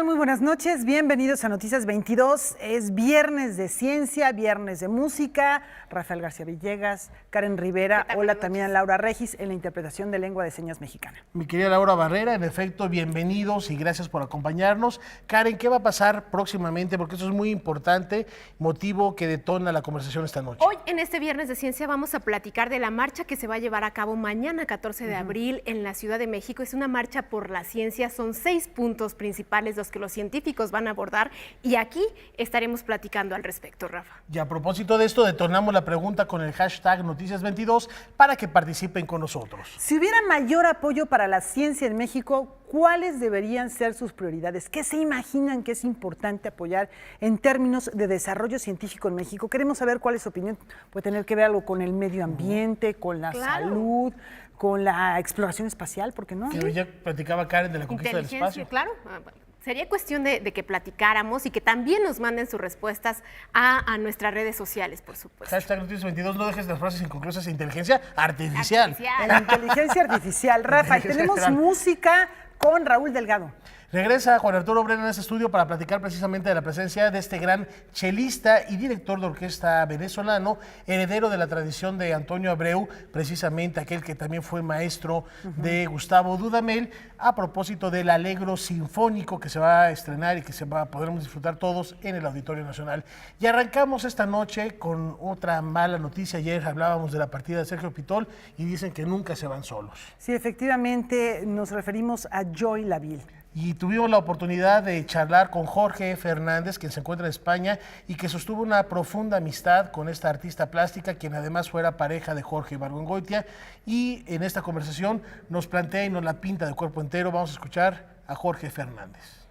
Muy buenas noches, bienvenidos a Noticias 22. Es viernes de ciencia, viernes de música. Rafael García Villegas, Karen Rivera, hola también a Laura Regis en la interpretación de lengua de señas mexicana. Mi querida Laura Barrera, en efecto, bienvenidos y gracias por acompañarnos. Karen, ¿qué va a pasar próximamente? Porque eso es muy importante, motivo que detona la conversación esta noche. Hoy, en este Viernes de Ciencia, vamos a platicar de la marcha que se va a llevar a cabo mañana, 14 de abril, en la Ciudad de México. Es una marcha por la ciencia, son 6 puntos principales los que los científicos van a abordar y aquí estaremos platicando al respecto, Rafa. Y a propósito de esto, detonamos la pregunta con el hashtag Noticias22 para que participen con nosotros. Si hubiera mayor apoyo para la ciencia en México, ¿cuáles deberían ser sus prioridades? ¿Qué se imaginan que es importante apoyar en términos de desarrollo científico en México? Queremos saber cuál es su opinión. Puede tener que ver algo con el medio ambiente, con la salud, con la exploración espacial, ¿por qué no? Que ya platicaba Karen de la conquista del espacio. Claro. Sería cuestión de que platicáramos y que también nos manden sus respuestas a nuestras redes sociales, por supuesto. Hashtag Noticias22, no dejes las frases inconclusas de inteligencia artificial. La inteligencia artificial. Rafa, tenemos música con Raúl Delgado. Regresa Juan Arturo Brena en este estudio para platicar precisamente de la presencia de este gran chelista y director de orquesta venezolano, heredero de la tradición de Antonio Abreu, precisamente aquel que también fue maestro de Gustavo Dudamel, a propósito del Allegro Sinfónico que se va a estrenar y que podremos disfrutar todos en el Auditorio Nacional. Y arrancamos esta noche con otra mala noticia. Ayer hablábamos de la partida de Sergio Pitol y dicen que nunca se van solos. Sí, efectivamente, nos referimos a Joy Laville. Y tuvimos la oportunidad de charlar con Jorge Fernández, quien se encuentra en España y que sostuvo una profunda amistad con esta artista plástica, quien además fuera pareja de Jorge Ibargüengoitia. Y en esta conversación nos plantea y nos la pinta de cuerpo entero. Vamos a escuchar a Jorge Fernández.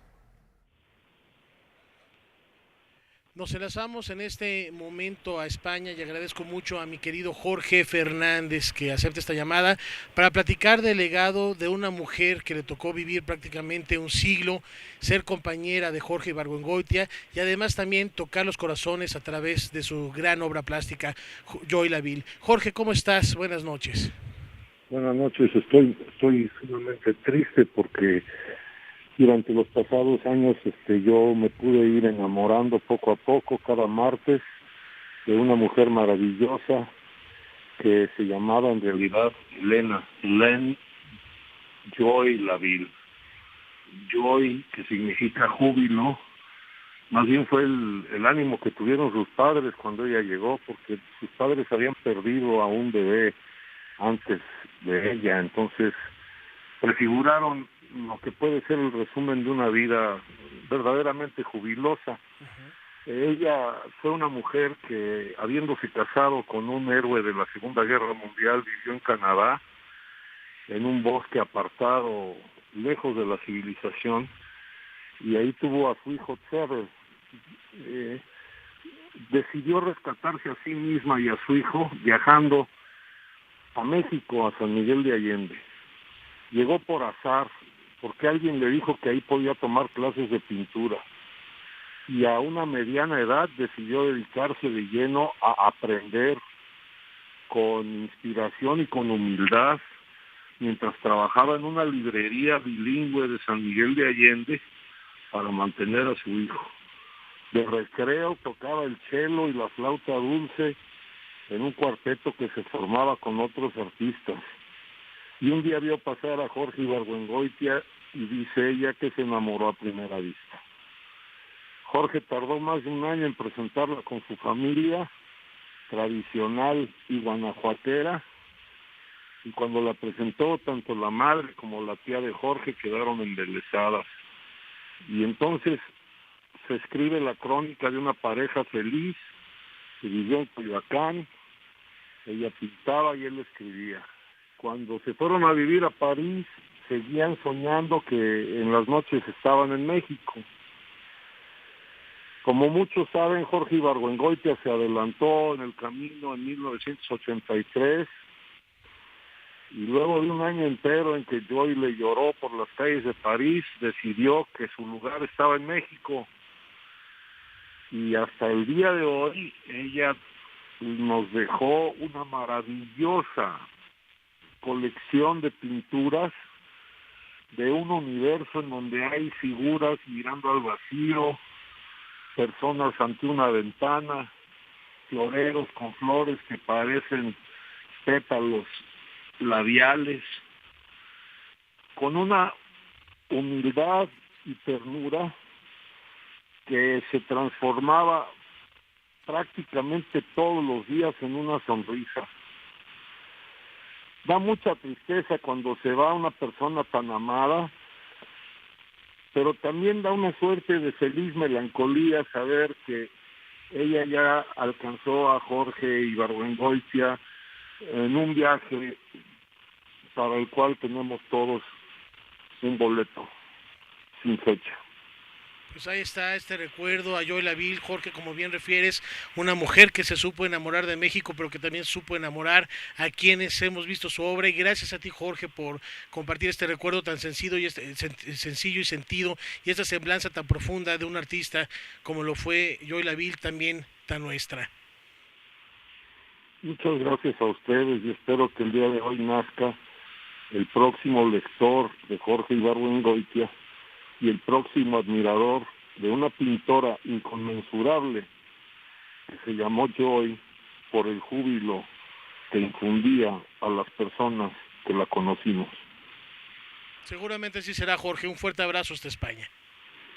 Nos enlazamos en este momento a España y agradezco mucho a mi querido Jorge Fernández que acepte esta llamada para platicar del legado de una mujer que le tocó vivir prácticamente un siglo, ser compañera de Jorge Ibargüengoitia y además también tocar los corazones a través de su gran obra plástica, Joy Laville. Jorge, ¿cómo estás? Buenas noches. Buenas noches, estoy sumamente triste porque durante los pasados años yo me pude ir enamorando poco a poco cada martes de una mujer maravillosa que se llamaba en realidad Len Joy Laville. Joy, que significa júbilo, más bien fue el ánimo que tuvieron sus padres cuando ella llegó, porque sus padres habían perdido a un bebé antes de ella, entonces prefiguraron lo que puede ser el resumen de una vida verdaderamente jubilosa. Ella fue una mujer que, habiéndose casado con un héroe de la Segunda Guerra Mundial, vivió en Canadá, en un bosque apartado, lejos de la civilización, y ahí tuvo a su hijo Trevor. Decidió rescatarse a sí misma y a su hijo viajando a México, a San Miguel de Allende. Llegó por azar, porque alguien le dijo que ahí podía tomar clases de pintura. Y a una mediana edad decidió dedicarse de lleno a aprender con inspiración y con humildad, mientras trabajaba en una librería bilingüe de San Miguel de Allende para mantener a su hijo. De recreo tocaba el cello y la flauta dulce en un cuarteto que se formaba con otros artistas. Y un día vio pasar a Jorge Ibargüengoitia y dice ella que se enamoró a primera vista. Jorge tardó más de un año en presentarla con su familia tradicional y guanajuatera, y cuando la presentó, tanto la madre como la tía de Jorge quedaron embelesadas. Y entonces se escribe la crónica de una pareja feliz que vivió en Coyoacán. Ella pintaba y él escribía. Cuando se fueron a vivir a París, seguían soñando que en las noches estaban en México. Como muchos saben, Jorge Ibargüengoitia se adelantó en el camino en 1983 y luego de un año entero en que Joy le lloró por las calles de París, decidió que su lugar estaba en México. Y hasta el día de hoy ella nos dejó una maravillosa colección de pinturas de un universo en donde hay figuras mirando al vacío, personas ante una ventana, floreros con flores que parecen pétalos labiales, con una humildad y ternura que se transformaba prácticamente todos los días en una sonrisa. Da mucha tristeza cuando se va una persona tan amada, pero también da una suerte de feliz melancolía saber que ella ya alcanzó a Jorge Ibargüengoitia en un viaje para el cual tenemos todos un boleto sin fecha. Pues ahí está este recuerdo a Joy Laville, Jorge, como bien refieres, una mujer que se supo enamorar de México, pero que también supo enamorar a quienes hemos visto su obra. Y gracias a ti, Jorge, por compartir este recuerdo tan sencillo y sentido, y esta semblanza tan profunda de un artista como lo fue Joy Laville, también tan nuestra. Muchas gracias a ustedes y espero que el día de hoy nazca el próximo lector de Jorge Ibargüengoitia y el próximo admirador de una pintora inconmensurable que se llamó Joy por el júbilo que infundía a las personas que la conocimos. Seguramente así será, Jorge. Un fuerte abrazo hasta España.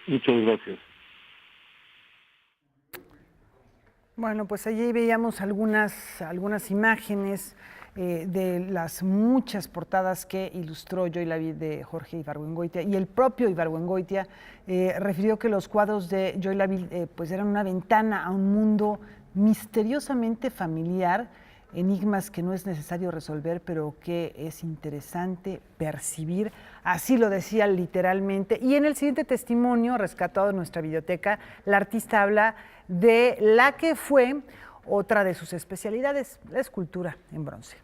Muchas gracias. Bueno, pues allí veíamos algunas imágenes de las muchas portadas que ilustró Joy Laville de Jorge Ibargüengoitia, y el propio Ibargüengoitia refirió que los cuadros de Joy Laville pues eran una ventana a un mundo misteriosamente familiar, enigmas que no es necesario resolver, pero que es interesante percibir. Así lo decía literalmente. Y en el siguiente testimonio, rescatado de nuestra biblioteca, la artista habla de la que fue otra de sus especialidades, la escultura en bronce.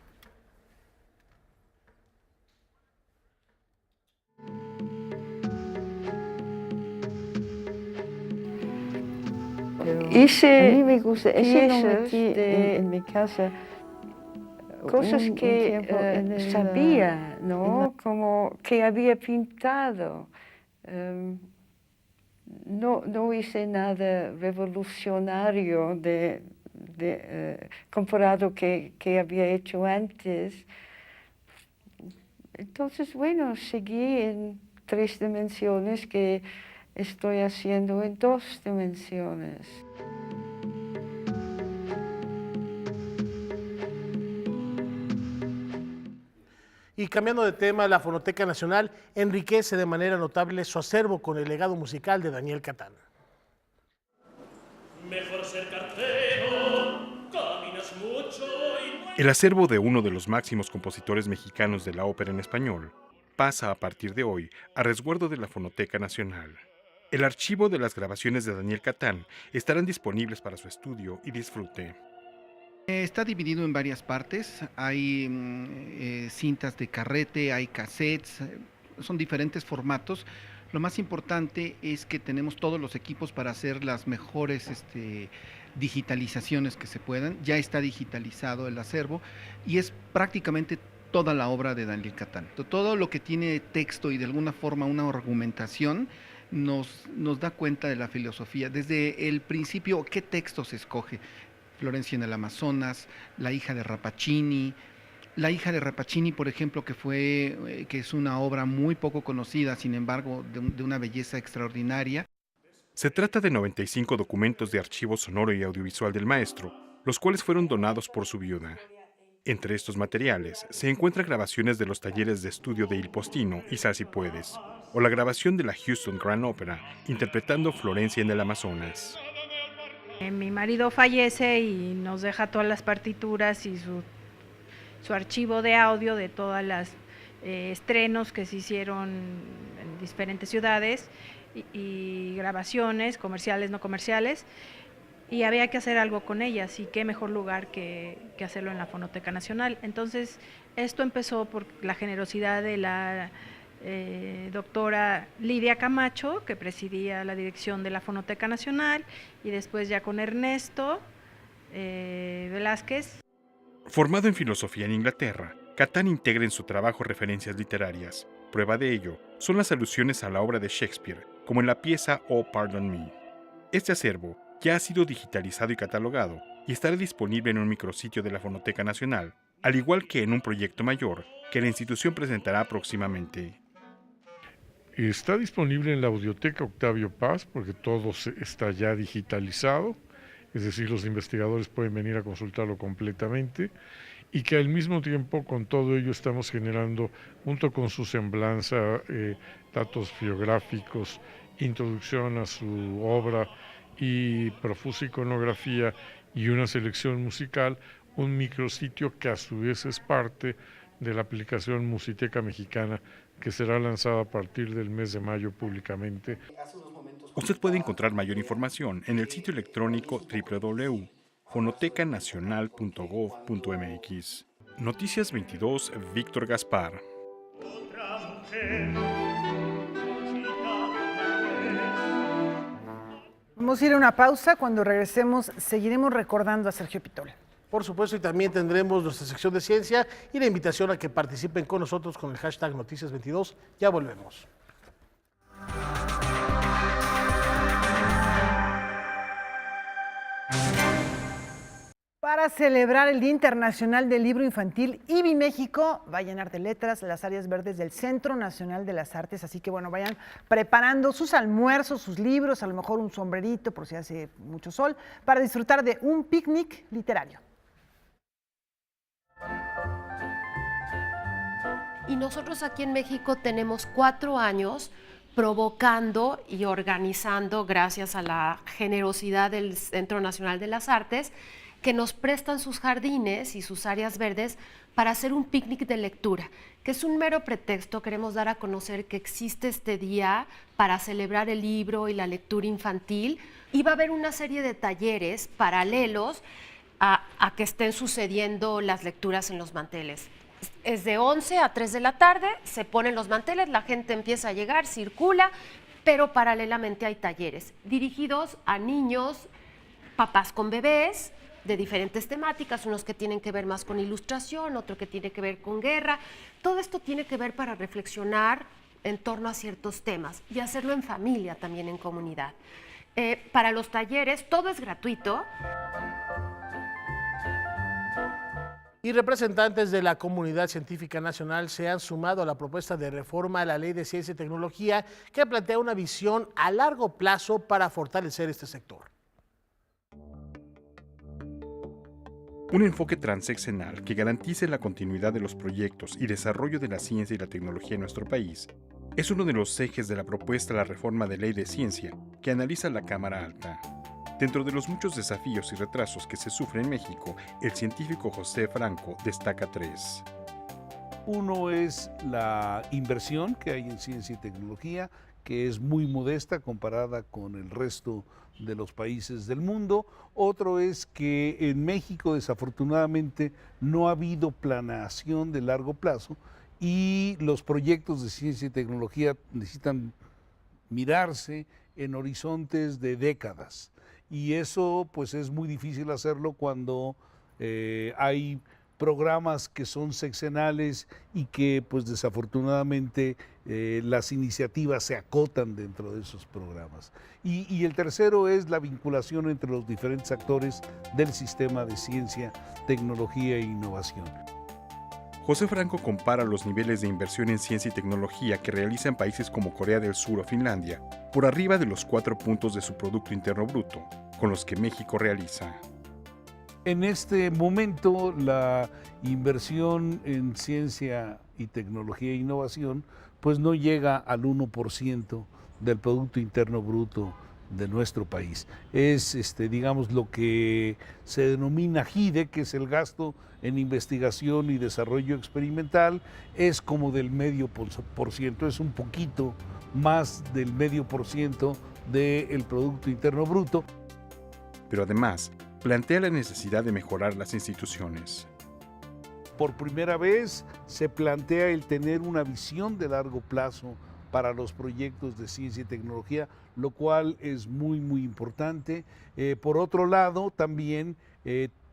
A mí me gusta piezas en mi casa, cosas que sabía, ¿no? Como que había pintado. No hice nada revolucionario comparado que había hecho antes. Entonces, bueno, seguí en 3 dimensiones que estoy haciendo en 2 dimensiones. Y cambiando de tema, la Fonoteca Nacional enriquece de manera notable su acervo con el legado musical de Daniel Catán. Mejor ser cartero, caminas mucho y... El acervo de uno de los máximos compositores mexicanos de la ópera en español pasa a partir de hoy a resguardo de la Fonoteca Nacional. El archivo de las grabaciones de Daniel Catán estarán disponibles para su estudio y disfrute. Está dividido en varias partes, hay cintas de carrete, hay cassettes, son diferentes formatos. Lo más importante es que tenemos todos los equipos para hacer las mejores digitalizaciones que se puedan. Ya está digitalizado el acervo y es prácticamente toda la obra de Daniel Catán. Todo lo que tiene texto y de alguna forma una argumentación nos da cuenta de la filosofía. Desde el principio, ¿qué texto se escoge? Florencia en el Amazonas, La hija de Rappaccini. La hija de Rappaccini, por ejemplo, que es una obra muy poco conocida, sin embargo, de una belleza extraordinaria. Se trata de 95 documentos de archivo sonoro y audiovisual del maestro, los cuales fueron donados por su viuda. Entre estos materiales se encuentran grabaciones de los talleres de estudio de Il Postino y Sassy Puedes, o la grabación de la Houston Grand Opera interpretando Florencia en el Amazonas. Mi marido fallece y nos deja todas las partituras y su archivo de audio de todas las estrenos que se hicieron en diferentes ciudades y grabaciones comerciales, no comerciales, y había que hacer algo con ellas, y qué mejor lugar que hacerlo en la Fonoteca Nacional. Entonces esto empezó por la generosidad de la doctora Lidia Camacho, que presidía la dirección de la Fonoteca Nacional, y después ya con Ernesto Velázquez. Formado en filosofía en Inglaterra, Catán integra en su trabajo referencias literarias, Prueba de ello son las alusiones a la obra de Shakespeare, como en la pieza Oh, Pardon Me. Este acervo ya ha sido digitalizado y catalogado y estará disponible en un micrositio de la Fonoteca Nacional, al igual que en un proyecto mayor que la institución presentará próximamente. Está disponible en la Audioteca Octavio Paz porque todo está ya digitalizado, es decir, los investigadores pueden venir a consultarlo completamente, y que al mismo tiempo con todo ello estamos generando, junto con su semblanza, datos biográficos, introducción a su obra y profusa iconografía y una selección musical, un micrositio que a su vez es parte de la aplicación Musiteca Mexicana, que será lanzada a partir del mes de mayo públicamente. Usted puede encontrar mayor información en el sitio electrónico www.fonotecanacional.gov.mx. Noticias 22, Víctor Gaspar. Vamos a ir a una pausa. Cuando regresemos, seguiremos recordando a Sergio Pitol. Por supuesto, y también tendremos nuestra sección de ciencia y la invitación a que participen con nosotros con el hashtag Noticias22. Ya volvemos. Para celebrar el Día Internacional del Libro Infantil, IBI México va a llenar de letras las áreas verdes del Centro Nacional de las Artes, así que bueno, vayan preparando sus almuerzos, sus libros, a lo mejor un sombrerito por si hace mucho sol, para disfrutar de un picnic literario. Y nosotros aquí en México tenemos 4 años provocando y organizando, gracias a la generosidad del Centro Nacional de las Artes, que nos prestan sus jardines y sus áreas verdes para hacer un picnic de lectura, que es un mero pretexto. Queremos dar a conocer que existe este día para celebrar el libro y la lectura infantil, y va a haber una serie de talleres paralelos a que estén sucediendo las lecturas en los manteles. Es de 11 a 3 de la tarde, se ponen los manteles, la gente empieza a llegar, circula, pero paralelamente hay talleres dirigidos a niños, papás con bebés, de diferentes temáticas, unos que tienen que ver más con ilustración, otro que tiene que ver con guerra. Todo esto tiene que ver para reflexionar en torno a ciertos temas y hacerlo en familia, también en comunidad. Para los talleres todo es gratuito. Y representantes de la comunidad científica nacional se han sumado a la propuesta de reforma a la Ley de Ciencia y Tecnología, que plantea una visión a largo plazo para fortalecer este sector. Un enfoque transeccional que garantice la continuidad de los proyectos y desarrollo de la ciencia y la tecnología en nuestro país es uno de los ejes de la propuesta a la reforma de Ley de Ciencia que analiza la Cámara Alta. Dentro de los muchos desafíos y retrasos que se sufren en México, el científico José Franco destaca 3. Uno es la inversión que hay en ciencia y tecnología, que es muy modesta comparada con el resto de los países del mundo. Otro es que en México desafortunadamente no ha habido planeación de largo plazo y los proyectos de ciencia y tecnología necesitan mirarse en horizontes de décadas. Y eso pues es muy difícil hacerlo cuando hay programas que son sexenales y que pues desafortunadamente las iniciativas se acotan dentro de esos programas. Y el tercero es la vinculación entre los diferentes actores del sistema de ciencia, tecnología e innovación. José Franco compara los niveles de inversión en ciencia y tecnología que realizan países como Corea del Sur o Finlandia por arriba de los 4 puntos de su Producto Interno Bruto, con los que México realiza. En este momento la inversión en ciencia y tecnología e innovación pues no llega al 1% del Producto Interno Bruto de nuestro país. Es digamos lo que se denomina GIDE, que es el gasto en investigación y desarrollo experimental, es como del 0,5%, es un poquito más del 0,5% del Producto Interno Bruto. Pero además, plantea la necesidad de mejorar las instituciones. Por primera vez se plantea el tener una visión de largo plazo para los proyectos de ciencia y tecnología, lo cual es muy, muy importante. Por otro lado, también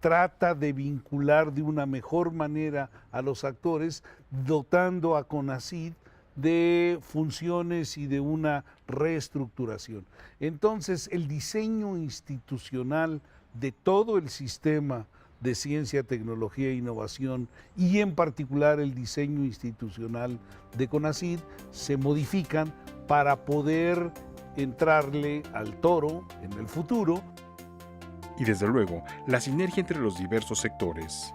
trata de vincular de una mejor manera a los actores, dotando a CONACYT de funciones y de una reestructuración. Entonces, el diseño institucional de todo el sistema de ciencia, tecnología e innovación y en particular el diseño institucional de CONACYT se modifican para poder entrarle al toro en el futuro. Y desde luego, la sinergia entre los diversos sectores.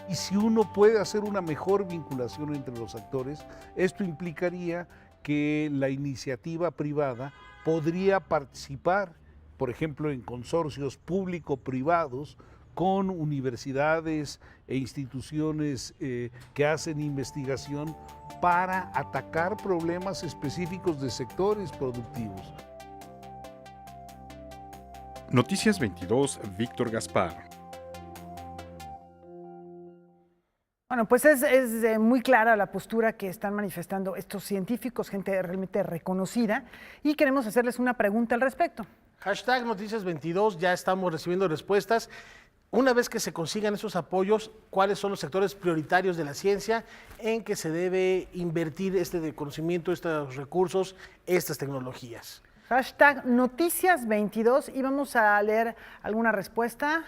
Y si uno puede hacer una mejor vinculación entre los actores, esto implicaría que la iniciativa privada podría participar, por ejemplo, en consorcios público-privados con universidades e instituciones que hacen investigación para atacar problemas específicos de sectores productivos. Noticias 22, Víctor Gaspar. Bueno, pues es muy clara la postura que están manifestando estos científicos, gente realmente reconocida, y queremos hacerles una pregunta al respecto. Hashtag Noticias 22, ya estamos recibiendo respuestas. Una vez que se consigan esos apoyos, ¿cuáles son los sectores prioritarios de la ciencia en que se debe invertir este conocimiento, estos recursos, estas tecnologías? Hashtag Noticias 22 y vamos a leer alguna respuesta.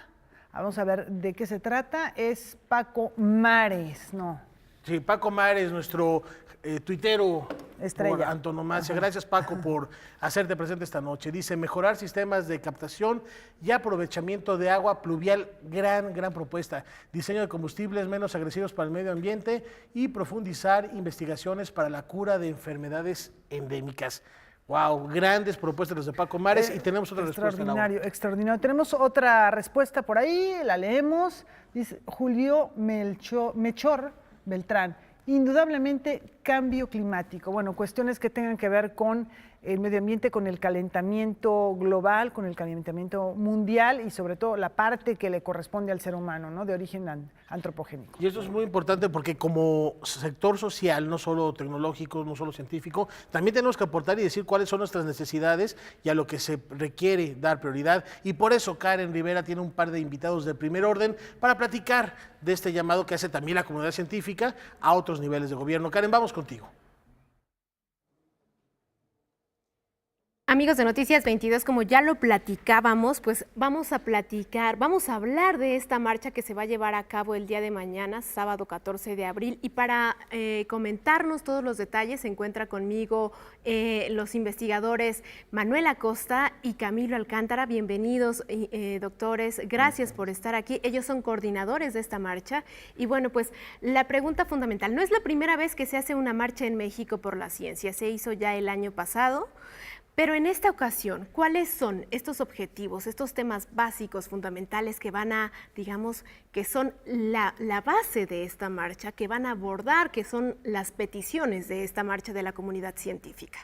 Vamos a ver de qué se trata. Es Paco Mares, ¿no? Sí, Paco Mares, nuestro tuitero estrella por antonomasia. Gracias, Paco, por hacerte presente esta noche. Dice, mejorar sistemas de captación y aprovechamiento de agua pluvial, gran propuesta. Diseño de combustibles menos agresivos para el medio ambiente y profundizar investigaciones para la cura de enfermedades endémicas. Wow, grandes propuestas los de Paco Mares y tenemos otra respuesta. Extraordinario. Tenemos otra respuesta por ahí, la leemos. Dice Julio Mechor Beltrán. Indudablemente cambio climático. Bueno, cuestiones que tengan que ver con el medio ambiente, con el calentamiento global, con el calentamiento mundial y sobre todo la parte que le corresponde al ser humano, ¿no? De origen antropogénico. Y esto es muy importante porque como sector social, no solo tecnológico, no solo científico, también tenemos que aportar y decir cuáles son nuestras necesidades y a lo que se requiere dar prioridad. Y por eso Karen Rivera tiene un par de invitados de primer orden para platicar de este llamado que hace también la comunidad científica a otros niveles de gobierno. Karen, vamos contigo. Amigos de Noticias 22, como ya lo platicábamos, pues vamos a hablar de esta marcha que se va a llevar a cabo el día de mañana, sábado 14 de abril. Y para comentarnos todos los detalles se encuentra conmigo los investigadores Manuel Acosta y Camilo Alcántara. Bienvenidos, doctores. Gracias por estar aquí. Ellos son coordinadores de esta marcha. Y bueno, pues la pregunta fundamental, no es la primera vez que se hace una marcha en México por la ciencia. Se hizo ya el año pasado. Pero en esta ocasión, ¿cuáles son estos objetivos, estos temas básicos, fundamentales que van a, digamos, que son la base de esta marcha, que van a abordar, que son las peticiones de esta marcha de la comunidad científica?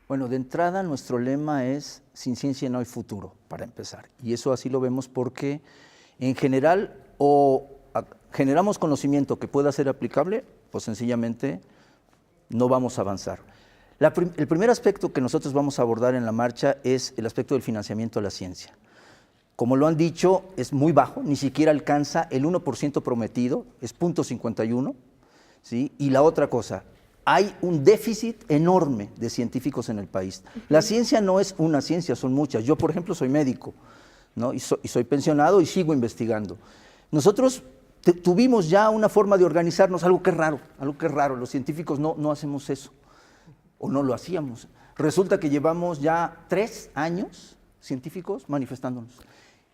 Bueno, de entrada nuestro lema es sin ciencia no hay futuro, para empezar. Y eso así lo vemos porque en general o generamos conocimiento que pueda ser aplicable, pues sencillamente no vamos a avanzar. El primer aspecto que nosotros vamos a abordar en la marcha es el aspecto del financiamiento de la ciencia. Como lo han dicho, es muy bajo, ni siquiera alcanza el 1% prometido, es 0.51, ¿sí? Y la otra cosa, hay un déficit enorme de científicos en el país. La ciencia no es una ciencia, son muchas. Yo, por ejemplo, soy médico, ¿no? y soy pensionado y sigo investigando. Nosotros tuvimos ya una forma de organizarnos, algo que es raro, los científicos no hacemos eso. O no lo hacíamos. Resulta que llevamos ya 3 años científicos manifestándonos.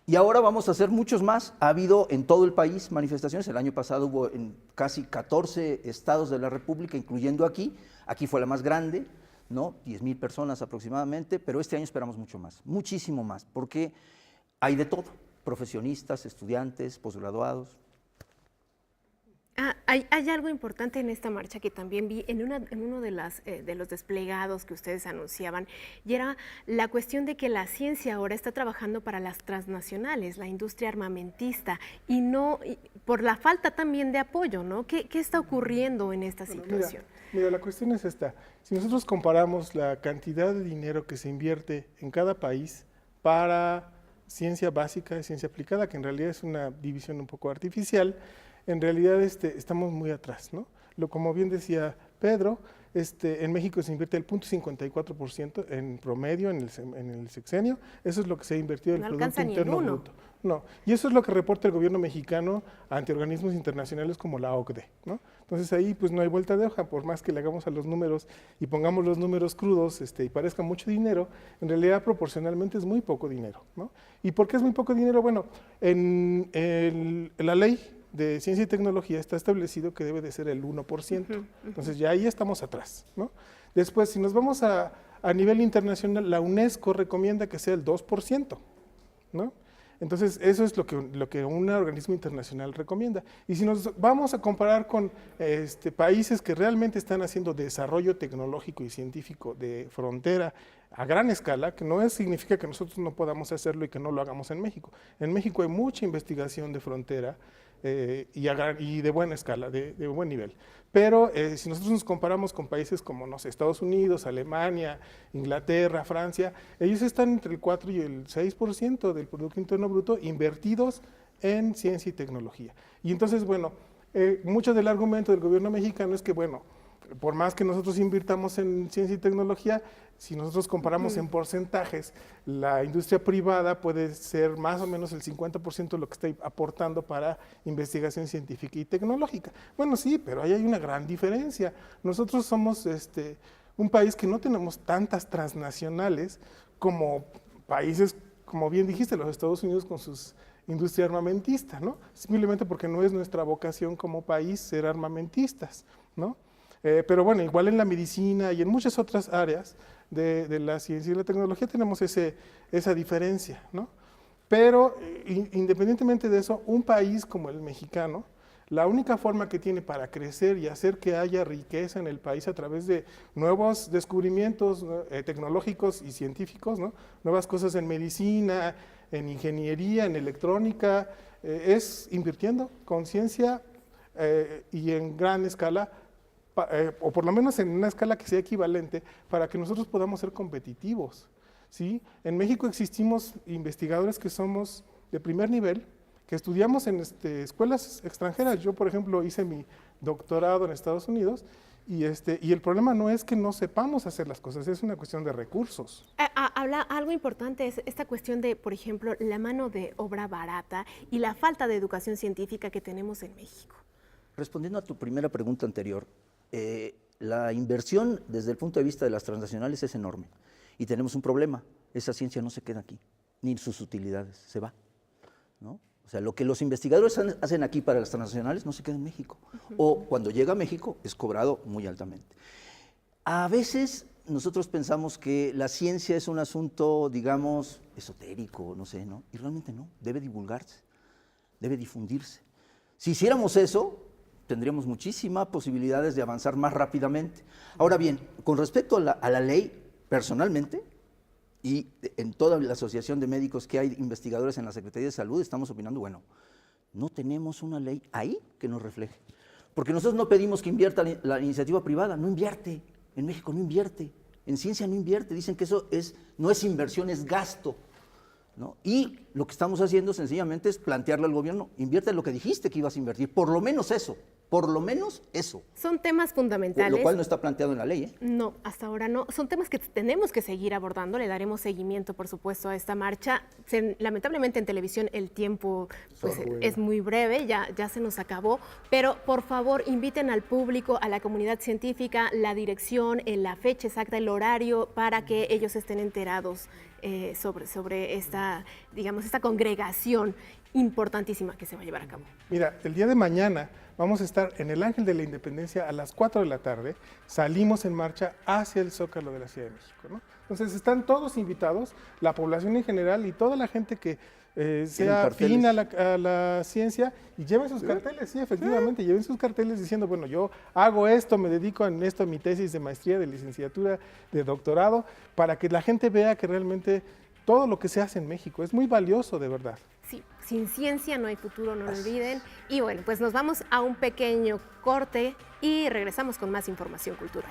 Y ahora vamos a hacer muchos más. Ha habido en todo el país manifestaciones. El año pasado hubo en casi 14 estados de la República, incluyendo aquí. Aquí fue la más grande, ¿no? 10,000 personas aproximadamente, pero este año esperamos mucho más, muchísimo más, porque hay de todo. Profesionistas, estudiantes, posgraduados. Hay algo importante en esta marcha que también vi en uno de los desplegados que ustedes anunciaban, y era la cuestión de que la ciencia ahora está trabajando para las transnacionales, la industria armamentista, y por la falta también de apoyo, ¿no? ¿Qué está ocurriendo en esta situación? Mira, la cuestión es esta. Si nosotros comparamos la cantidad de dinero que se invierte en cada país para ciencia básica y ciencia aplicada, que en realidad es una división un poco artificial, en realidad estamos muy atrás, ¿no? Como bien decía Pedro, en México se invierte el 0.54% en promedio en el sexenio. Eso es lo que se ha invertido en el Producto Interno Bruto. No, y eso es lo que reporta el gobierno mexicano ante organismos internacionales como la OCDE, ¿no? Entonces ahí pues no hay vuelta de hoja, por más que le hagamos a los números y pongamos los números crudos y parezca mucho dinero, en realidad proporcionalmente es muy poco dinero, ¿no? ¿Y por qué es muy poco dinero? Bueno, en la ley de ciencia y tecnología está establecido que debe de ser el 1%, entonces ya ahí estamos atrás, ¿no? Después, si nos vamos a nivel internacional, la UNESCO recomienda que sea el 2%, ¿no? Entonces, eso es lo que un organismo internacional recomienda. Y si nos vamos a comparar con países que realmente están haciendo desarrollo tecnológico y científico de frontera a gran escala, que no significa que nosotros no podamos hacerlo y que no lo hagamos en México. En México hay mucha investigación de frontera y de buena escala, de buen nivel. Pero si nosotros nos comparamos con países como, no sé, Estados Unidos, Alemania, Inglaterra, Francia, ellos están entre el 4 y el 6% del Producto Interno Bruto invertidos en ciencia y tecnología. Y entonces, bueno, mucho del argumento del gobierno mexicano es que, bueno, por más que nosotros invirtamos en ciencia y tecnología, si nosotros comparamos en porcentajes, la industria privada puede ser más o menos el 50% de lo que está aportando para investigación científica y tecnológica. Bueno, sí, pero ahí hay una gran diferencia. Nosotros somos un país que no tenemos tantas transnacionales como países, como bien dijiste, los Estados Unidos con sus industria armamentista, ¿no? Simplemente porque no es nuestra vocación como país ser armamentistas, ¿no? Pero bueno, igual en la medicina y en muchas otras áreas de la ciencia y la tecnología tenemos esa diferencia, ¿no? Pero independientemente de eso, un país como el mexicano, la única forma que tiene para crecer y hacer que haya riqueza en el país a través de nuevos descubrimientos tecnológicos y científicos, ¿no? Nuevas cosas en medicina, en ingeniería, en electrónica, es invirtiendo con ciencia y en gran escala, o por lo menos en una escala que sea equivalente para que nosotros podamos ser competitivos, ¿sí? En México existimos investigadores que somos de primer nivel, que estudiamos en escuelas extranjeras. Yo, por ejemplo, hice mi doctorado en Estados Unidos y el problema no es que no sepamos hacer las cosas, es una cuestión de recursos. Algo importante es esta cuestión de, por ejemplo, la mano de obra barata y la falta de educación científica que tenemos en México. Respondiendo a tu primera pregunta anterior, la inversión desde el punto de vista de las transnacionales es enorme y tenemos un problema, esa ciencia no se queda aquí, ni sus utilidades, se va, ¿no? O sea, lo que los investigadores hacen aquí para las transnacionales no se queda en México, o cuando llega a México es cobrado muy altamente. A veces nosotros pensamos que la ciencia es un asunto, digamos, esotérico, no sé, ¿no? Y realmente no, debe divulgarse, debe difundirse. Si hiciéramos eso, tendríamos muchísimas posibilidades de avanzar más rápidamente. Ahora bien, con respecto a la ley, personalmente, y en toda la asociación de médicos que hay investigadores en la Secretaría de Salud, estamos opinando, bueno, no tenemos una ley ahí que nos refleje. Porque nosotros no pedimos que invierta la iniciativa privada, no invierte, en México no invierte, en ciencia no invierte, dicen que eso no es inversión, es gasto, ¿no? Y lo que estamos haciendo sencillamente es plantearle al gobierno, invierte lo que dijiste que ibas a invertir, por lo menos eso. Por lo menos eso. Son temas fundamentales. Lo cual no está planteado en la ley, ¿eh? No, hasta ahora no. Son temas que tenemos que seguir abordando. Le daremos seguimiento, por supuesto, a esta marcha. Lamentablemente en televisión el tiempo pues, es muy breve, ya se nos acabó. Pero por favor inviten al público, a la comunidad científica, la dirección, la fecha exacta, el horario, para que ellos estén enterados sobre esta, digamos, esta congregación importantísima que se va a llevar a cabo. Mira, el día de mañana vamos a estar en el Ángel de la Independencia a las 4 de la tarde, salimos en marcha hacia el Zócalo de la Ciudad de México, ¿no? Entonces están todos invitados, la población en general y toda la gente que sea afín a la ciencia, y lleven sus carteles, sí, efectivamente, lleven sus carteles diciendo, bueno, yo hago esto, me dedico en esto a mi tesis de maestría, de licenciatura, de doctorado, para que la gente vea que realmente todo lo que se hace en México es muy valioso, de verdad. Sí, sin ciencia no hay futuro, no lo olviden. Y bueno, pues nos vamos a un pequeño corte y regresamos con más información cultural.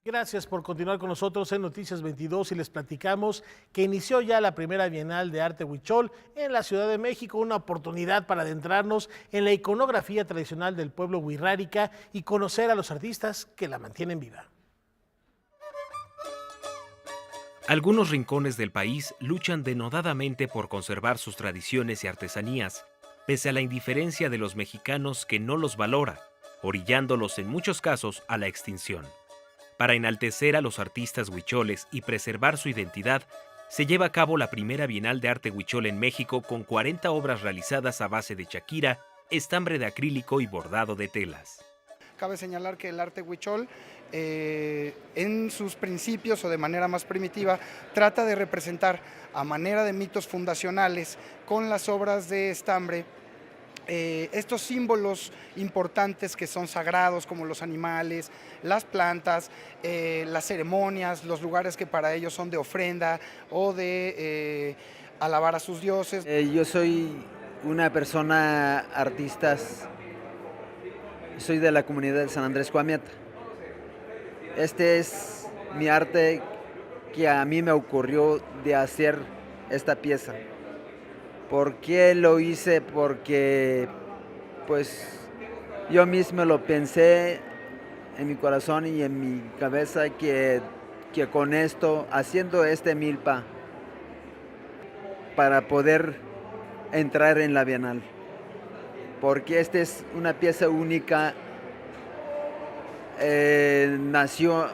Gracias por continuar con nosotros en Noticias 22 y les platicamos que inició ya la primera Bienal de Arte Huichol en la Ciudad de México, una oportunidad para adentrarnos en la iconografía tradicional del pueblo wixárika y conocer a los artistas que la mantienen viva. Algunos rincones del país luchan denodadamente por conservar sus tradiciones y artesanías, pese a la indiferencia de los mexicanos que no los valora, orillándolos en muchos casos a la extinción. Para enaltecer a los artistas huicholes y preservar su identidad, se lleva a cabo la primera Bienal de Arte Huichol en México con 40 obras realizadas a base de chaquira, estambre de acrílico y bordado de telas. Cabe señalar que el arte huichol, en sus principios o de manera más primitiva, trata de representar a manera de mitos fundacionales con las obras de estambre estos símbolos importantes que son sagrados, como los animales, las plantas, las ceremonias, los lugares que para ellos son de ofrenda o de alabar a sus dioses. Yo soy una persona artista, soy de la comunidad de San Andrés Coahuila. Este es mi arte que a mí me ocurrió de hacer esta pieza. ¿Por qué lo hice? Porque pues yo mismo lo pensé en mi corazón y en mi cabeza que con esto, haciendo este milpa para poder entrar en la Bienal. Porque esta es una pieza única, nació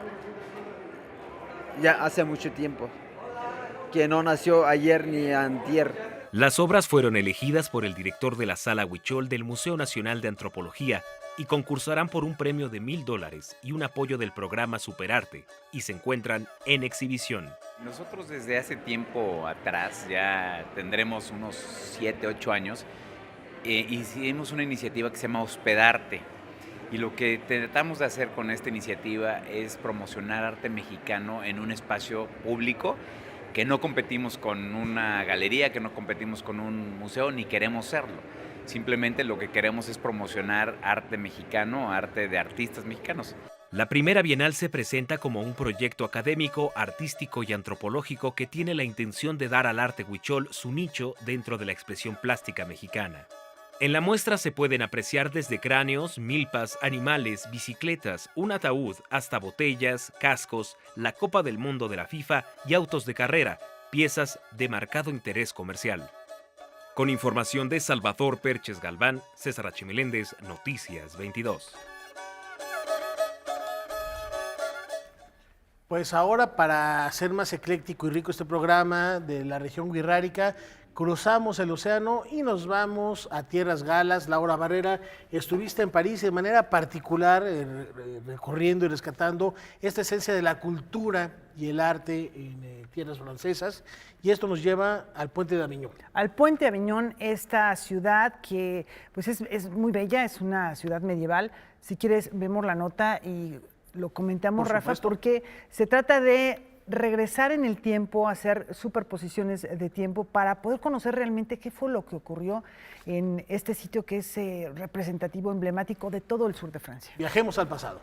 ya hace mucho tiempo, que no nació ayer ni antier. Las obras fueron elegidas por el director de la Sala Huichol del Museo Nacional de Antropología y concursarán por un premio de $1,000 y un apoyo del programa Superarte, y se encuentran en exhibición. Nosotros desde hace tiempo atrás, ya tendremos unos 7, 8 años, hicimos una iniciativa que se llama Hospedarte. Y lo que tratamos de hacer con esta iniciativa es promocionar arte mexicano en un espacio público, que no competimos con una galería, que no competimos con un museo, ni queremos serlo. Simplemente lo que queremos es promocionar arte mexicano, arte de artistas mexicanos. La primera Bienal se presenta como un proyecto académico, artístico y antropológico que tiene la intención de dar al arte huichol su nicho dentro de la expresión plástica mexicana. En la muestra se pueden apreciar desde cráneos, milpas, animales, bicicletas, un ataúd, hasta botellas, cascos, la Copa del Mundo de la FIFA y autos de carrera, piezas de marcado interés comercial. Con información de Salvador Perches Galván, César H. Meléndez, Noticias 22. Pues ahora, para hacer más ecléctico y rico este programa de la región wixárika, cruzamos el océano y nos vamos a tierras galas. Laura Barrera, estuviste en París de manera particular recorriendo y rescatando esta esencia de la cultura y el arte en tierras francesas, y esto nos lleva al Puente de Aviñón. Al Puente de Aviñón, esta ciudad que pues es muy bella, es una ciudad medieval. Si quieres, vemos la nota y lo comentamos, Rafa, porque se trata de regresar en el tiempo, hacer superposiciones de tiempo para poder conocer realmente qué fue lo que ocurrió en este sitio que es representativo, emblemático de todo el sur de Francia. Viajemos al pasado.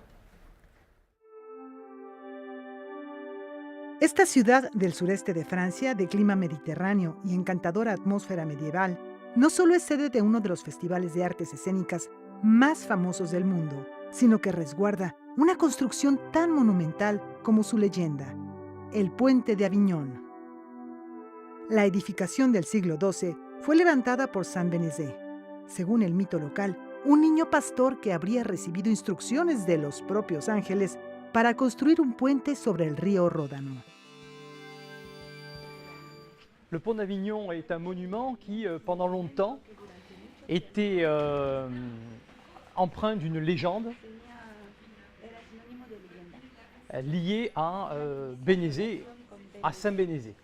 Esta ciudad del sureste de Francia, de clima mediterráneo y encantadora atmósfera medieval, no solo es sede de uno de los festivales de artes escénicas más famosos del mundo, sino que resguarda una construcción tan monumental como su leyenda, el Puente de Aviñón. La edificación del siglo XII fue levantada por Saint Benezet, según el mito local, un niño pastor que habría recibido instrucciones de los propios ángeles para construir un puente sobre el río Ródano. Le pont d'Avignon est un monument qui, pendant longtemps, était empreint d'une légende lié à Bénézet, à Saint-Bénézet.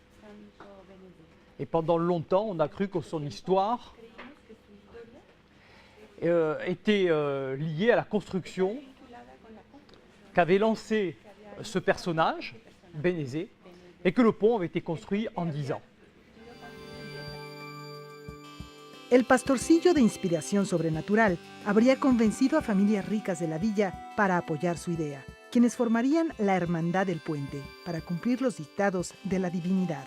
Et pendant longtemps, on a cru que son histoire était liée à la construction qu'avait lancé ce personnage, Bénézet, et que le pont avait été construit en 10 ans. El pastorcillo de inspiración sobrenatural habría convencido a familias ricas de la villa para apoyar su idea. quienes formarían la Hermandad del Puente para cumplir los dictados de la divinidad.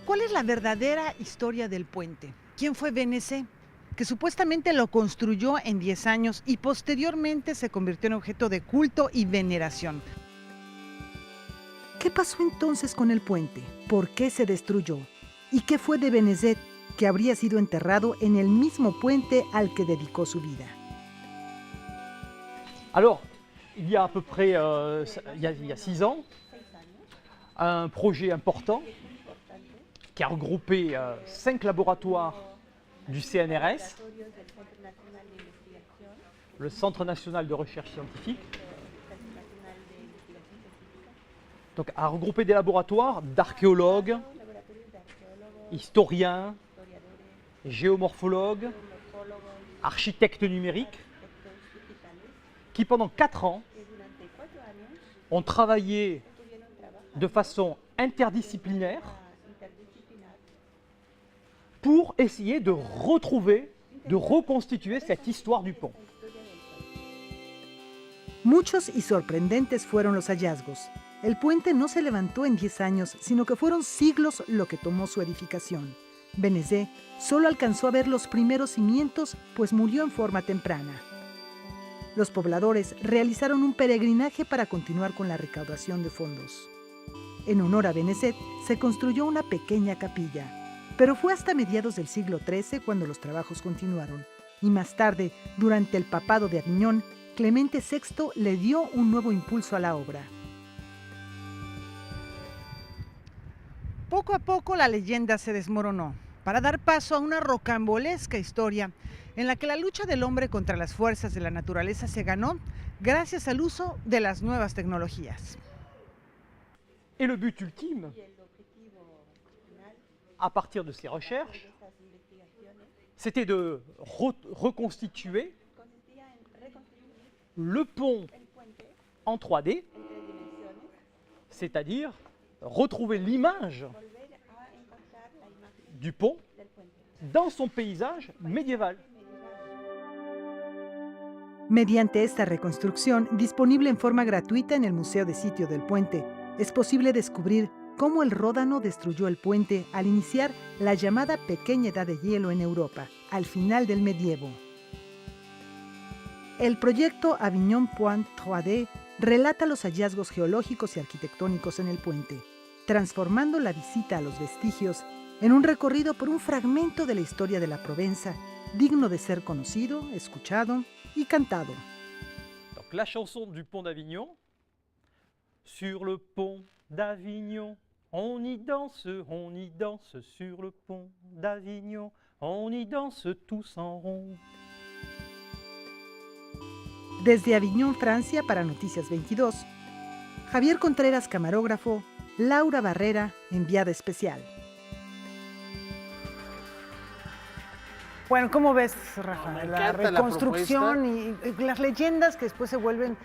¿Cuál es la verdadera historia del puente? ¿Quién fue Benezet? Que supuestamente lo construyó en 10 años y posteriormente se convirtió en objeto de culto y veneración. ¿Qué pasó entonces con el puente? ¿Por qué se destruyó? ¿Y qué fue de Benezet, que habría sido enterrado en el mismo puente al que dedicó su vida? Alors, il y a à peu près il y a 6 ans, un projet important qui a regroupé 5 laboratoires du CNRS, le Centre national de recherche scientifique, donc a regroupé des laboratoires d'archéologues, historiens, géomorphologues, architectes numériques, qui pendant 4 ans ont travaillé de façon interdisciplinaire pour essayer de retrouver, de reconstituer cette histoire du pont. Muchos y sorprendentes fueron los hallazgos. El puente no se levantó en 10 años, sino que fueron siglos lo que tomó su edificación. Benezet solo alcanzó a ver los primeros cimientos, pues murió en forma temprana. Los pobladores realizaron un peregrinaje para continuar con la recaudación de fondos. En honor a Benezet se construyó una pequeña capilla, pero fue hasta mediados del siglo XIII cuando los trabajos continuaron, y más tarde, durante el papado de Aviñón, Clemente VI le dio un nuevo impulso a la obra. Poco a poco la leyenda se desmoronó, para dar paso a una rocambolesca historia en la que la lucha del hombre contra las fuerzas de la naturaleza se ganó gracias al uso de las nuevas tecnologías. Et le but ultime, à partir de ces recherches, c'était de reconstituer le pont en 3D, c'est-à-dire retrouver l'image du pont dans son paysage médiéval. Mediante esta reconstrucción, disponible en forma gratuita en el Museo de Sitio del Puente, es posible descubrir cómo el Ródano destruyó el puente al iniciar la llamada Pequeña Edad de Hielo en Europa, al final del medievo. El proyecto Avignon Point 3D relata los hallazgos geológicos y arquitectónicos en el puente, transformando la visita a los vestigios en un recorrido por un fragmento de la historia de la Provenza, digno de ser conocido, escuchado y cantado. Donc, la chanson du pont d'Avignon, sur le pont d'Avignon, on y danse sur le pont d'Avignon, on y danse tous en rond. Desde Aviñón, Francia, para Noticias 22, Javier Contreras, camarógrafo, Laura Barrera, enviada especial. Bueno, ¿cómo ves, Rafa? La reconstrucción y las leyendas que después se vuelven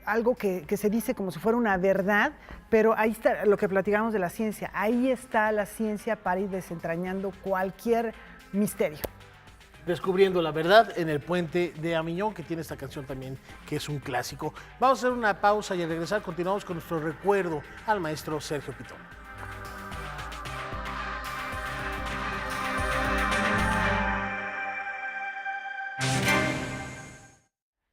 algo que se dice como si fuera una verdad, pero ahí está lo que platicamos de la ciencia. Ahí está la ciencia para ir desentrañando cualquier misterio. Descubriendo la verdad en el puente de Aviñón, que tiene esta canción también, que es un clásico. Vamos a hacer una pausa y al regresar continuamos con nuestro recuerdo al maestro Sergio Pitón.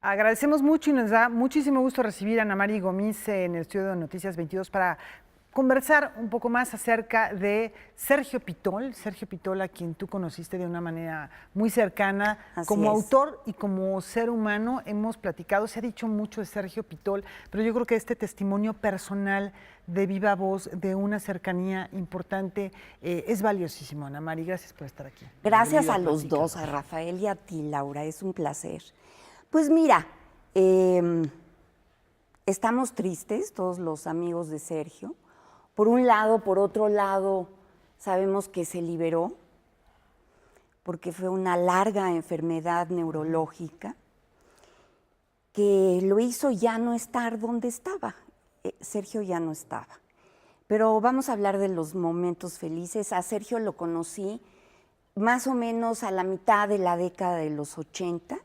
Agradecemos mucho y nos da muchísimo gusto recibir a Ana Mari Gómez en el estudio de Noticias 22 para conversar un poco más acerca de Sergio Pitol, a quien tú conociste de una manera muy cercana. Así como es. autor y como ser humano hemos platicado, se ha dicho mucho de Sergio Pitol, pero yo creo que este testimonio personal de viva voz, de una cercanía importante, es valiosísimo. Ana Mari, gracias por estar aquí. Gracias a los dos, a Rafael y a ti, Laura, es un placer. Pues mira, estamos tristes, todos los amigos de Sergio. Por un lado, por otro lado, sabemos que se liberó, porque fue una larga enfermedad neurológica que lo hizo ya no estar donde estaba. Sergio ya no estaba. Pero vamos a hablar de los momentos felices. A Sergio lo conocí más o menos a la mitad de la década de los 80,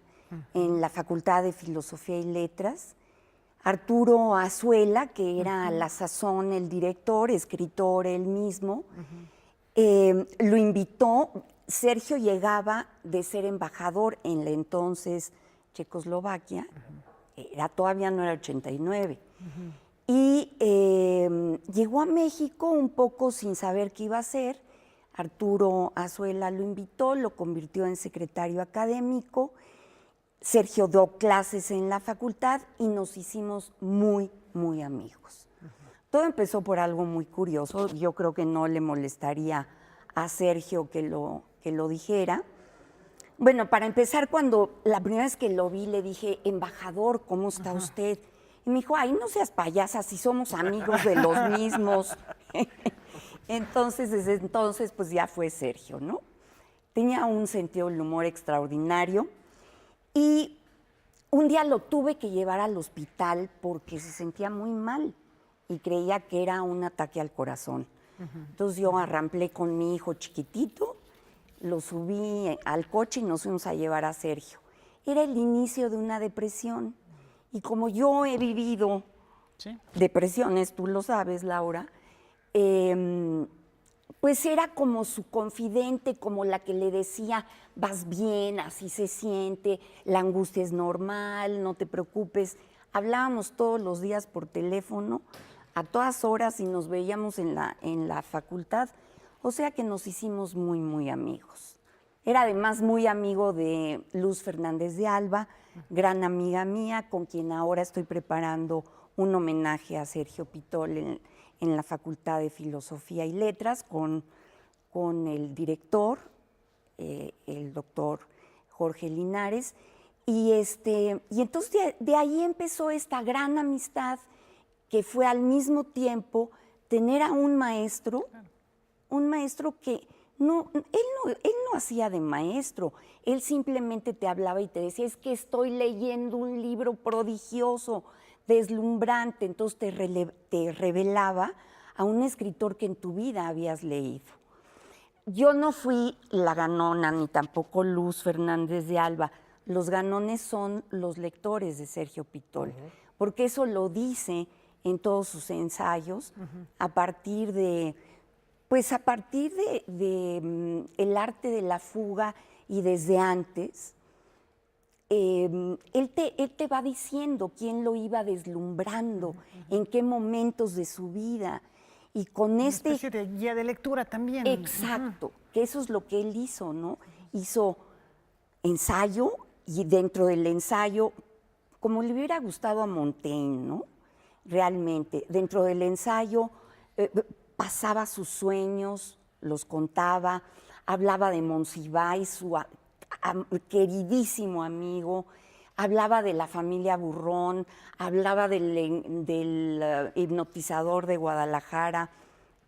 en la Facultad de Filosofía y Letras. Arturo Azuela, que era a la sazón el director, escritor él mismo, lo invitó. Sergio llegaba de ser embajador en la entonces Checoslovaquia, todavía no era 89, y llegó a México un poco sin saber qué iba a hacer. Arturo Azuela lo invitó, lo convirtió en secretario académico. Sergio dio clases en la facultad y nos hicimos muy, muy amigos. Todo empezó por algo muy curioso. Yo creo que no le molestaría a Sergio que lo dijera. Bueno, para empezar, cuando la primera vez que lo vi, le dije, embajador, ¿cómo está usted? Y me dijo, ay, no seas payasa, si somos amigos de los mismos. Entonces, desde entonces, pues ya fue Sergio, ¿no? Tenía un sentido del humor extraordinario. Y un día lo tuve que llevar al hospital porque se sentía muy mal y creía que era un ataque al corazón. Entonces yo arramplé con mi hijo chiquitito, lo subí al coche y nos fuimos a llevar a Sergio. Era el inicio de una depresión. Y como yo he vivido depresiones, tú lo sabes, Laura, pues era como su confidente, como la que le decía, vas bien, así se siente, la angustia es normal, no te preocupes. Hablábamos todos los días por teléfono, a todas horas, y nos veíamos en la facultad, o sea que nos hicimos muy, muy amigos. Era además muy amigo de Luz Fernández de Alba, gran amiga mía, con quien ahora estoy preparando un homenaje a Sergio Pitol en la Facultad de Filosofía y Letras, con el director, el doctor Jorge Linares. Y entonces de ahí empezó esta gran amistad, que fue al mismo tiempo tener a un maestro que él no hacía de maestro, él simplemente te hablaba y te decía, es que estoy leyendo un libro prodigioso, deslumbrante, entonces te revelaba a un escritor que en tu vida habías leído. Yo no fui la ganona, ni tampoco Luz Fernández de Alba. Los ganones son los lectores de Sergio Pitol, porque eso lo dice en todos sus ensayos, a partir de el arte de la fuga y desde antes. Él te va diciendo quién lo iba deslumbrando, en qué momentos de su vida. Y con una especie de guía de lectura también. Exacto, que eso es lo que él hizo, ¿no? Hizo ensayo, y dentro del ensayo, como le hubiera gustado a Montaigne, ¿no? Realmente, dentro del ensayo pasaba sus sueños, los contaba, hablaba de Monsiváis, su queridísimo amigo, hablaba de la familia Burrón, hablaba del hipnotizador de Guadalajara,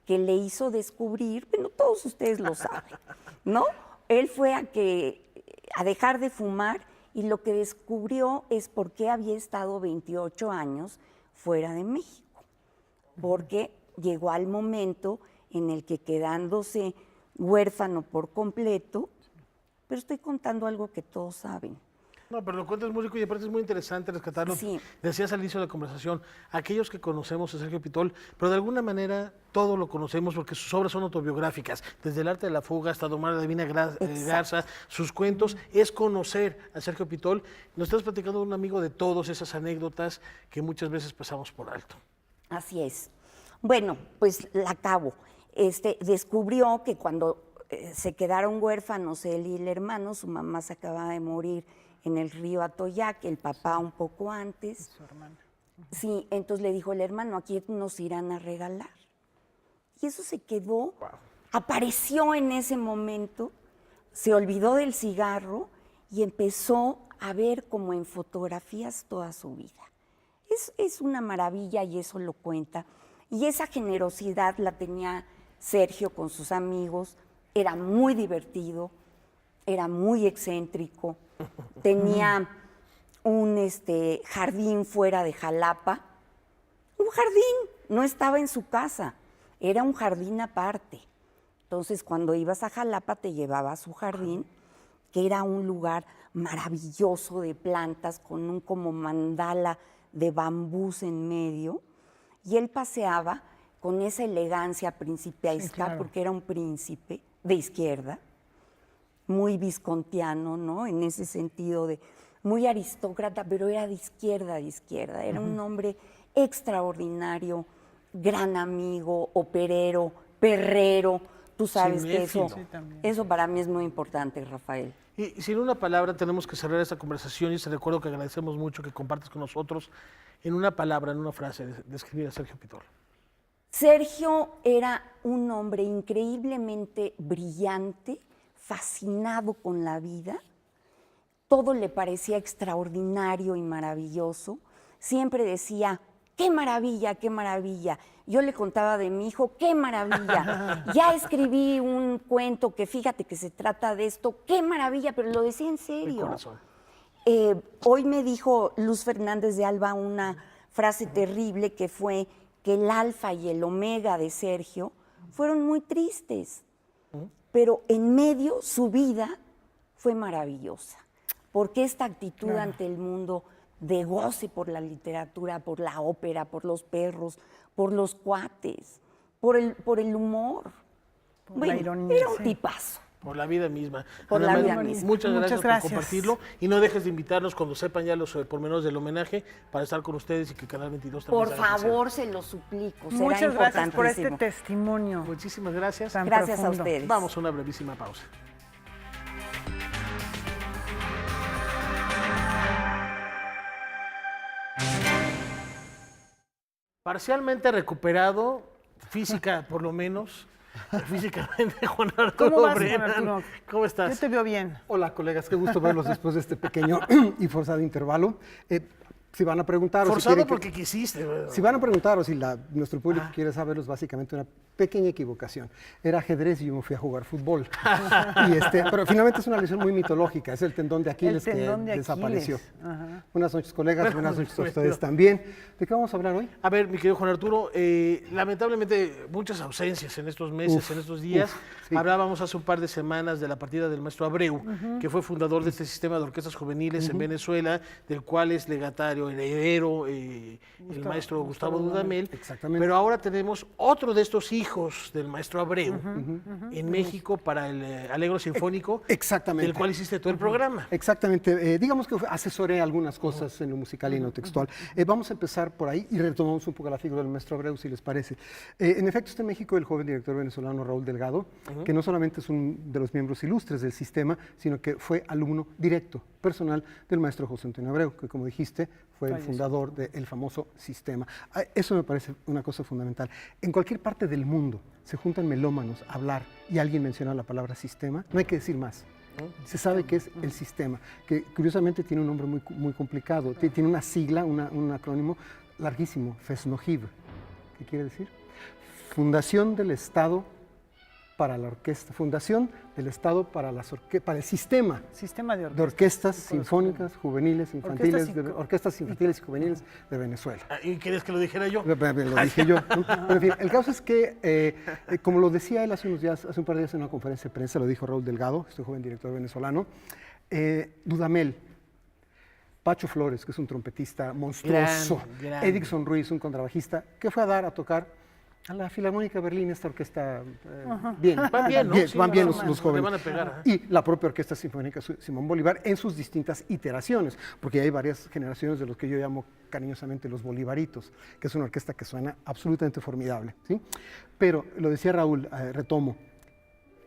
que le hizo descubrir, bueno, todos ustedes lo saben, ¿no? Él fue a dejar de fumar, y lo que descubrió es por qué había estado 28 años fuera de México, porque llegó al momento en el que, quedándose huérfano por completo, pero estoy contando algo que todos saben. No, pero lo cuentas muy rico y aparte es muy interesante rescatarlo. Sí. Decías al inicio de la conversación, aquellos que conocemos a Sergio Pitol, pero de alguna manera todos lo conocemos porque sus obras son autobiográficas, desde El arte de la fuga hasta Domar la Divina Garza, sus cuentos, es conocer a Sergio Pitol. Nos estás platicando de un amigo de todos esas anécdotas que muchas veces pasamos por alto. Así es. Bueno, pues la acabo. Descubrió que cuando se quedaron huérfanos él y el hermano, su mamá se acababa de morir en el río Atoyac, el papá un poco antes. Su hermana. Sí, entonces le dijo el hermano, aquí nos irán a regalar. Y eso se quedó, apareció en ese momento, se olvidó del cigarro y empezó a ver como en fotografías toda su vida. Es una maravilla y eso lo cuenta. Y esa generosidad la tenía Sergio con sus amigos, era muy divertido, era muy excéntrico, tenía un jardín fuera de Jalapa, un jardín, no estaba en su casa, era un jardín aparte. Entonces, cuando ibas a Jalapa te llevaba a su jardín que era un lugar maravilloso de plantas con un como mandala de bambús en medio, y él paseaba con esa elegancia principesca, Sí, claro. porque era un príncipe de izquierda, muy viscontiano, ¿no? En ese sentido de muy aristócrata, pero era de izquierda, Era un hombre extraordinario, gran amigo, operero, perrero. Tú sabes que Cinéfilo. eso para mí es muy importante, Rafael. Y sin una palabra tenemos que cerrar esta conversación y te recuerdo que agradecemos mucho que compartas con nosotros en una palabra, en una frase, describir a Sergio Pitorro. Sergio era un hombre increíblemente brillante, fascinado con la vida, todo le parecía extraordinario y maravilloso, siempre decía, ¡qué maravilla, qué maravilla! Yo le contaba de mi hijo, ¡qué maravilla! Ya escribí un cuento que fíjate que se trata de esto, ¡qué maravilla! Pero lo decía en serio. Hoy me dijo Luz Fernández de Alba una frase terrible que fue que el alfa y el omega de Sergio fueron muy tristes, pero en medio su vida fue maravillosa, porque esta actitud ante el mundo de goce por la literatura, por la ópera, por los perros, por los cuates, por el humor. La ironía, era un tipazo. Por la vida misma. Por Ana la María, vida misma. Muchas gracias Muchas gracias. por compartirlo y no dejes de invitarnos cuando sepan ya los pormenores del homenaje para estar con ustedes y que Canal 22 también Por se haga favor, se lo suplico. Será Muchas gracias por este importantísimo. testimonio. Muchísimas gracias. Tan Gracias a profundo. ustedes. Vamos a una brevísima pausa. Parcialmente recuperado, física por lo menos, físicamente, Juan Arturo ¿Cómo vas, Brennan. Juan Arturo? ¿Cómo estás? Yo te veo bien. Hola, colegas, qué gusto verlos después de este pequeño y forzado intervalo. Si van a preguntar Forzado o si quieren porque quisiste. ¿Verdad? Si van a preguntar o si nuestro público quiere saberlo, es básicamente una pequeña equivocación. Era ajedrez y yo me fui a jugar fútbol. Pero finalmente es una lesión muy mitológica, es el tendón de Aquiles que desapareció. Ajá. Buenas noches, colegas, buenas noches a ustedes también. ¿De qué vamos a hablar hoy? A ver, mi querido Juan Arturo, lamentablemente muchas ausencias en estos meses, en estos días. Sí. Hablábamos hace un par de semanas de la partida del maestro Abreu, que fue fundador de este sistema de orquestas juveniles en Venezuela, del cual es legatario, heredero, el maestro Gustavo Dudamel. Exactamente. Pero ahora tenemos otro de estos hijos del maestro Abreu en México para el Alegro Sinfónico, Exactamente. del cual hiciste todo el programa. Exactamente. Digamos que asesoré algunas cosas en lo musical y en lo textual. Vamos a empezar por ahí y retomamos un poco la figura del maestro Abreu, si les parece. En efecto, está en México el joven director venezolano Raúl Delgado, que no solamente es un de los miembros ilustres del sistema, sino que fue alumno directo, personal, del maestro José Antonio Abreu, que como dijiste, fue el fundador del famoso sistema. Eso me parece una cosa fundamental. En cualquier parte del mundo se juntan melómanos a hablar y alguien menciona la palabra sistema, no hay que decir más. Se sabe que es el sistema, que curiosamente tiene un nombre muy, muy complicado, tiene una sigla, un acrónimo larguísimo, FESNOJIB. ¿Qué quiere decir? Fundación del Estado para la Orquesta, Fundación del Estado para el Sistema de Orquestas Sinfónicas, Juveniles, Infantiles, Orquestas Infantiles y Juveniles de Venezuela. ¿Y quieres que lo dijera yo? Lo dije yo. ¿No? Pero en fin, el caso es que, como lo decía él hace un par de días en una conferencia de prensa, lo dijo Raúl Delgado, este joven director venezolano, Dudamel, Pacho Flores, que es un trompetista monstruoso, Gran. Edison Ruiz, un contrabajista, que fue a tocar a la Filarmónica de Berlín, esta orquesta, bien, Van bien, ¿no? Sí, van bien más o los menos, jóvenes. le van a pegar, Y la propia Orquesta Sinfónica Simón Bolívar en sus distintas iteraciones, porque hay varias generaciones de los que yo llamo cariñosamente los bolivaritos, que es una orquesta que suena absolutamente formidable, ¿sí? Pero, lo decía Raúl, retomo,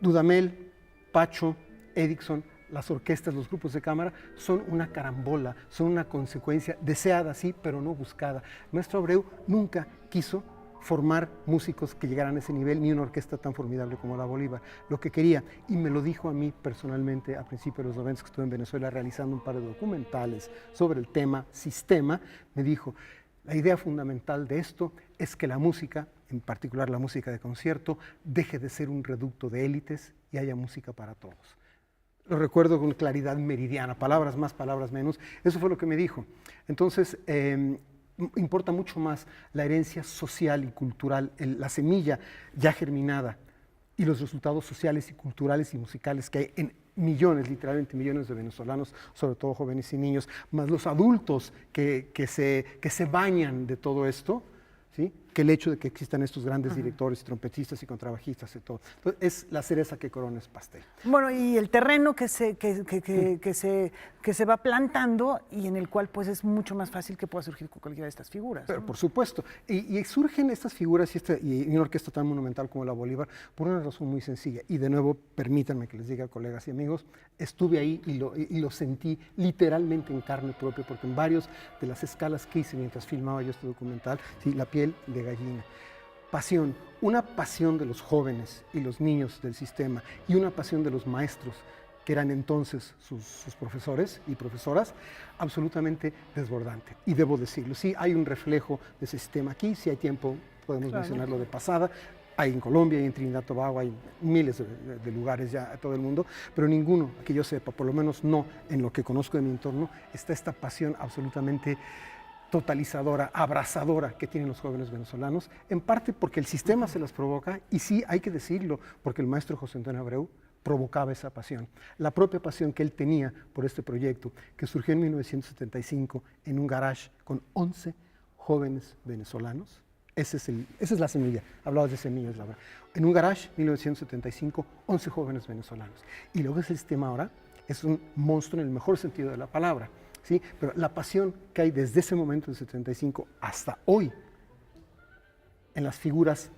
Dudamel, Pacho, Edison, las orquestas, los grupos de cámara, son una carambola, son una consecuencia deseada, sí, pero no buscada. Nuestro Abreu nunca quiso formar músicos que llegaran a ese nivel, ni una orquesta tan formidable como la Bolívar. Lo que quería, y me lo dijo a mí personalmente a principios de los 90 que estuve en Venezuela realizando un par de documentales sobre el tema sistema, me dijo, la idea fundamental de esto es que la música, en particular la música de concierto, deje de ser un reducto de élites y haya música para todos. Lo recuerdo con claridad meridiana, palabras más, palabras menos, eso fue lo que me dijo. Entonces, importa mucho más la herencia social y cultural, la semilla ya germinada y los resultados sociales y culturales y musicales que hay en millones, literalmente millones de venezolanos, sobre todo jóvenes y niños, más los adultos que se bañan de todo esto, ¿sí? Que el hecho de que existan estos grandes directores, trompetistas y contrabajistas y todo. Entonces, es la cereza que corona el pastel. Bueno, y el terreno que se va plantando y en el cual pues es mucho más fácil que pueda surgir cualquiera de estas figuras. Pero, ¿no? por supuesto. Y surgen estas figuras y una orquesta tan monumental como la Bolívar por una razón muy sencilla. Y de nuevo, permítanme que les diga, colegas y amigos, estuve ahí y lo sentí literalmente en carne propia, porque en varias de las escalas que hice mientras filmaba yo este documental, ¿sí? La piel de gallina. Pasión, una pasión de los jóvenes y los niños del sistema y una pasión de los maestros, que eran entonces sus profesores y profesoras, absolutamente desbordante. Y debo decirlo, sí hay un reflejo de ese sistema aquí, si hay tiempo podemos mencionarlo de pasada. Hay en Colombia, hay en Trinidad y Tobago, hay miles de lugares ya a todo el mundo, pero ninguno, que yo sepa, por lo menos no en lo que conozco de mi entorno, está esta pasión absolutamente totalizadora, abrazadora que tienen los jóvenes venezolanos, en parte porque el sistema se las provoca, y sí, hay que decirlo, porque el maestro José Antonio Abreu provocaba esa pasión, la propia pasión que él tenía por este proyecto, que surgió en 1975 en un garage con 11 jóvenes venezolanos. Esa es la semilla, hablabas de semillas, Laura. En un garage, 1975, 11 jóvenes venezolanos. Y luego ese sistema ahora es un monstruo en el mejor sentido de la palabra. ¿Sí? Pero la pasión que hay desde ese momento del 75 hasta hoy en las figuras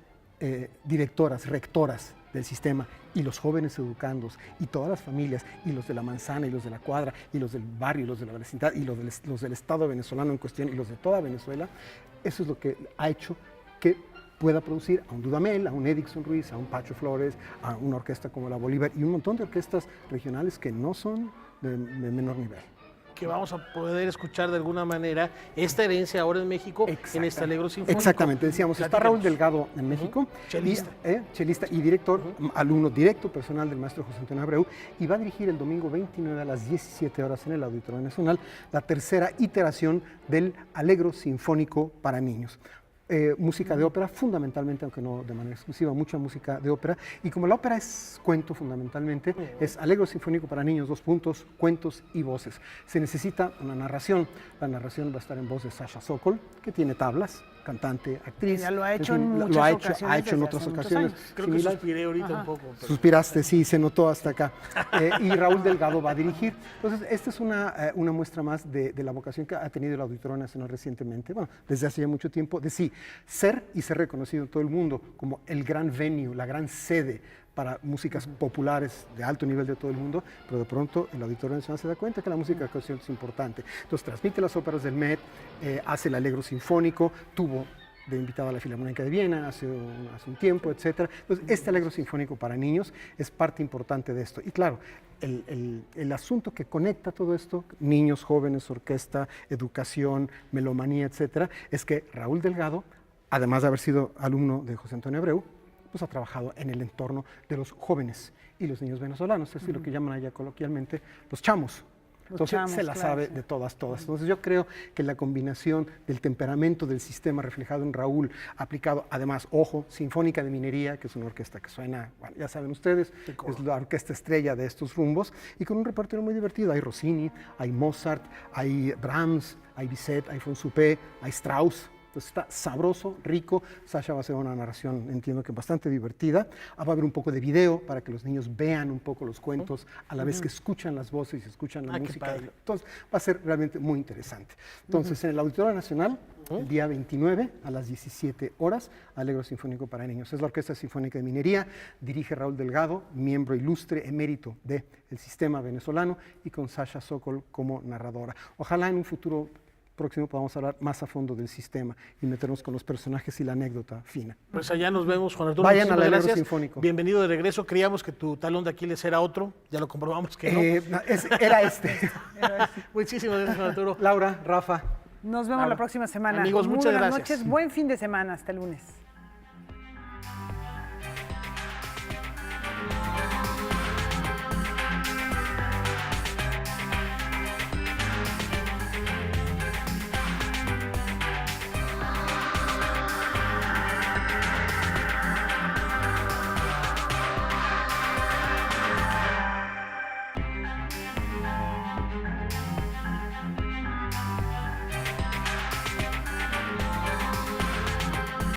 directoras, rectoras del sistema y los jóvenes educandos y todas las familias y los de la manzana y los de la cuadra y los del barrio y los de la vecindad y los del Estado venezolano en cuestión y los de toda Venezuela, eso es lo que ha hecho que pueda producir a un Dudamel, a un Edixon Ruiz, a un Pacho Flores, a una orquesta como la Bolívar y un montón de orquestas regionales que no son de menor nivel. Que vamos a poder escuchar de alguna manera esta herencia ahora en México en este Alegro Sinfónico. Exactamente, decíamos, está Raúl Delgado en México, chelista y director, alumno directo personal del maestro José Antonio Abreu, y va a dirigir el domingo 29 a las 17 horas en el Auditorio Nacional la tercera iteración del Alegro Sinfónico para niños. Música de ópera, fundamentalmente, aunque no de manera exclusiva, mucha música de ópera. Y como la ópera es cuento fundamentalmente, es Alegro Sinfónico para niños, cuentos y voces. Se necesita una narración. La narración va a estar en voz de Sasha Sokol, que tiene tablas, cantante, actriz. Ya lo ha hecho en muchas ocasiones. Ha hecho en otras ocasiones. Creo que suspiré ahorita un poco. Pero... Suspiraste, sí, se notó hasta acá. Y Raúl Delgado va a dirigir. Entonces, esta es una muestra más de la vocación que ha tenido el Auditorio Nacional recientemente, bueno, desde hace ya mucho tiempo, de sí, ser reconocido en todo el mundo como el gran venue, la gran sede para músicas populares de alto nivel de todo el mundo, pero de pronto el Auditorio Nacional se da cuenta que la música de ocasión es importante. Entonces transmite las óperas del Met, hace el Alegro Sinfónico, tuvo de invitada a la Filarmónica de Viena hace un tiempo, etc. Entonces, este Alegro Sinfónico para niños es parte importante de esto. Y claro, el asunto que conecta todo esto, niños, jóvenes, orquesta, educación, melomanía, etc., es que Raúl Delgado, además de haber sido alumno de José Antonio Abreu, pues ha trabajado en el entorno de los jóvenes y los niños venezolanos, es decir, lo que llaman allá coloquialmente los chamos. Entonces se la sabe de todas. Entonces yo creo que la combinación del temperamento del sistema reflejado en Raúl, aplicado además, ojo, Sinfónica de Minería, que es una orquesta que suena, bueno, ya saben ustedes, es la orquesta estrella de estos rumbos, y con un repertorio muy divertido. Hay Rossini, hay Mozart, hay Brahms, hay Bizet, hay Fonsuppé, hay Strauss. Entonces está sabroso, rico. Sasha va a hacer una narración, entiendo que bastante divertida. Va a haber un poco de video para que los niños vean un poco los cuentos a la vez que escuchan las voces y escuchan la música. Entonces va a ser realmente muy interesante. Entonces en el Auditorio Nacional, el día 29 a las 17 horas, Alegro Sinfónico para niños. Es la Orquesta Sinfónica de Minería, dirige Raúl Delgado, miembro ilustre emérito del sistema venezolano, y con Sasha Sokol como narradora. Ojalá en un futuro próximo podamos hablar más a fondo del sistema y meternos con los personajes y la anécdota fina. Pues allá nos vemos, Juan Arturo. Vayan al Alegro Sinfónico. Bienvenido de regreso. Creíamos que tu talón de Aquiles era otro, ya lo comprobamos que no. Era este. Muchísimas gracias, Juan Arturo. Laura, Rafa. Nos vemos la próxima semana. Amigos, muchas gracias. Buenas noches, buen fin de semana, hasta el lunes.